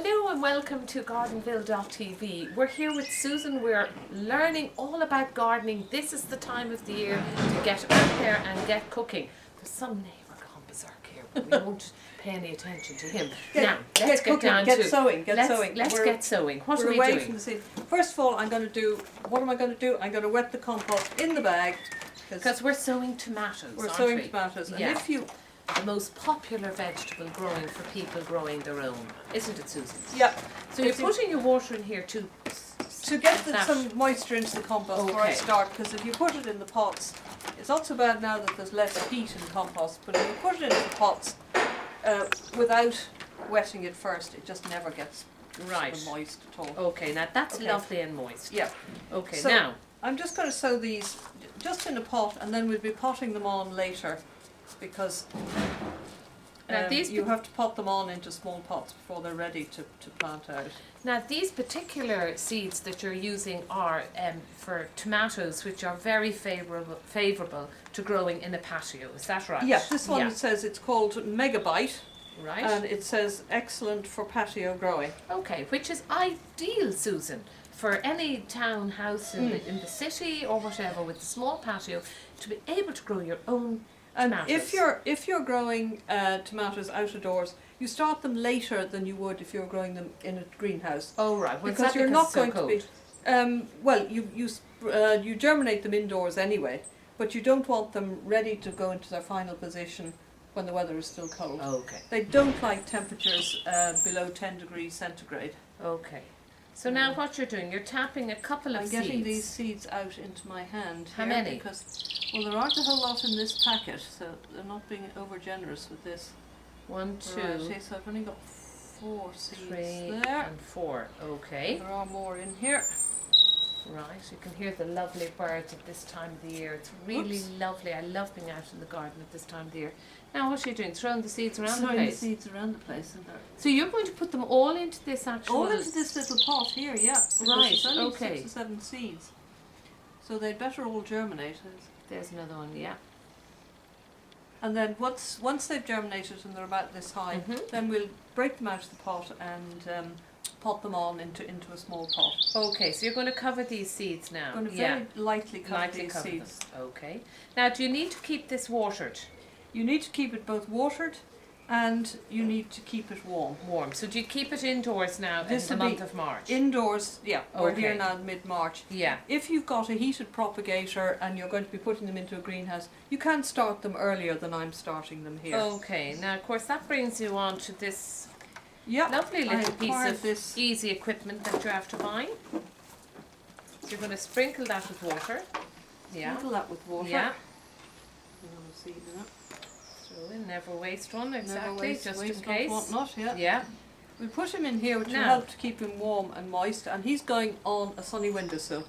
Hello and welcome to gardenville.tv. We're here with Susan. We're learning all about gardening. This is the time of the year to get out there and get cooking. There's some neighbour gone berserk here, but we won't pay any attention to him. Now, let's get down to sowing. Let's get sowing. What are we away doing? From the seed. First of all, what am I going to do? I'm going to wet the compost in the bag. Because we're sowing tomatoes, We're sowing tomatoes. And yeah. if you... The most popular vegetable growing for people growing their own, isn't it, Susan? Yeah. So you're putting your water in here to get some moisture into the compost before I start, because if you put it in the pots, it's not so bad now that there's less heat in compost, but if you put it into the pots without wetting it first, it just never gets moist at all. Okay, now that's lovely and moist. Yeah. Okay, so now I'm just going to sow these just in a pot, and then we'll be potting them on later, because you have to pot them on into small pots before they're ready to plant out. Now these particular seeds that you're using are for tomatoes, which are very favourable to growing in a patio. Is that right? Yeah, this one says it's called Megabite. Right. And it says excellent for patio growing. Okay, which is ideal, Susan, for any townhouse in the city or whatever with a small patio to be able to grow your own tomatoes. And if you're growing tomatoes out of doors, you start them later than you would if you were growing them in a greenhouse. Oh right, because you're not going to be. Well, you germinate them indoors anyway, but you don't want them ready to go into their final position when the weather is still cold. Okay. They don't like temperatures below 10 degrees centigrade. Okay. So now what you're doing, you're tapping a couple of seeds. I'm getting these seeds out into my hand. How many? Because, well, there aren't a whole lot in this packet, so they're not being over generous with this. 1, 2, right, so I've only got 4 seeds 3 there. and 4. Okay. There are more in here. Right, you can hear the lovely birds at this time of the year. It's really lovely. I love being out in the garden at this time of the year. Now what are you doing? Throwing the seeds around the place? Throwing the seeds around the place. So you're going to put them all into this actual... All into this little pot here, yeah. Right, it's only okay. 6 or 7 seeds. So they'd better all germinate. There's another one, yeah. And then once they've germinated and they're about this high, then we'll break them out of the pot and pot them on into a small pot. Okay, so you're going to cover these seeds now. I'm going to very lightly cover these seeds. Okay. Now, do you need to keep this watered? You need to keep it both watered and you need to keep it warm. Warm. So do you keep it indoors now in the month of March? Indoors, yeah. We're here now mid-March. Yeah. If you've got a heated propagator and you're going to be putting them into a greenhouse, you can start them earlier than I'm starting them here. Okay. Now, of course, that brings you on to this lovely little piece of this easy equipment that you're after buying. So you're going to sprinkle that with water. Yeah. Sprinkle that with water. Yeah. Throw in, never waste one, exactly, waste just in case. Whatnot, yeah. We put him in here, which will help to keep him warm and moist, and he's going on a sunny windowsill.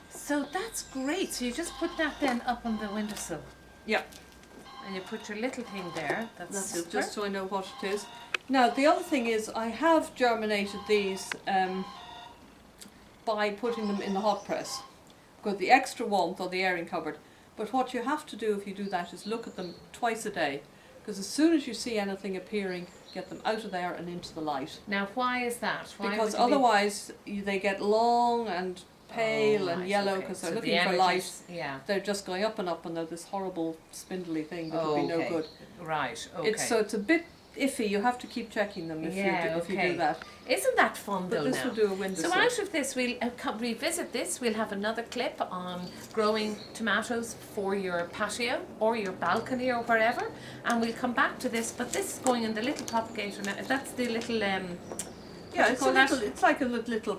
So that's great. So you just put that then up on the windowsill. Yeah. And you put your little thing there. That's super. Just so I know what it is. Now the other thing is I have germinated these by putting them in the hot press. Got the extra warmth or the airing cupboard. But what you have to do if you do that is look at them twice a day, because as soon as you see anything appearing, get them out of there and into the light. Now why is that? Why because otherwise they get long and pale and yellow because they're looking for light. Yeah. They're just going up and up and they're this horrible spindly thing that would be no good. Right, okay. So it's a bit iffy. You have to keep checking them if you do that. Isn't that fun though? But this will do a windowsill. So out of this, we'll revisit this. We'll have another clip on growing tomatoes for your patio or your balcony or wherever, and we'll come back to this. But this is going in the little propagator now. That's the little it's like a little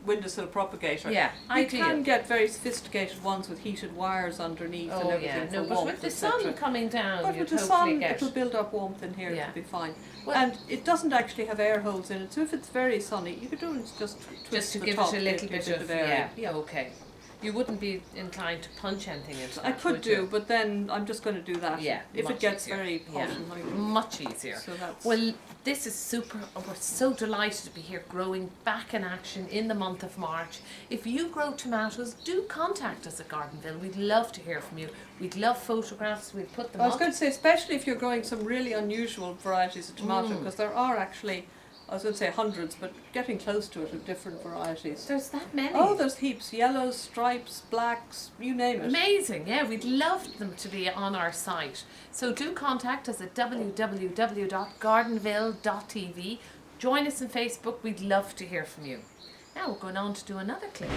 windowsill propagator. Yeah, you can get very sophisticated ones with heated wires underneath and everything for warmth, but with the sun coming down, but with the sun, it'll build up warmth in here. It'll be fine. Well, and it doesn't actually have air holes in it, so if it's very sunny, you could do it just twist to the give top, it a little bit of air. Yeah, okay. You wouldn't be inclined to punch anything into that, I could do, but then I'm just going to do that. Yeah, if it gets easier. Very hot and noisy. Much easier. So that's well, this is super. We're so delighted to be here growing back in action in the month of March. If you grow tomatoes, do contact us at Gardenville. We'd love to hear from you. We'd love photographs. We'd put them up. I was going to say, especially if you're growing some really unusual varieties of tomato, because there are actually I was going to say hundreds, but getting close to it of different varieties. There's that many. Oh, there's heaps. Yellows, stripes, blacks, you name it. Amazing, yeah, we'd love them to be on our site. So do contact us at www.gardenville.tv. Join us on Facebook, we'd love to hear from you. Now we're going on to do another clip.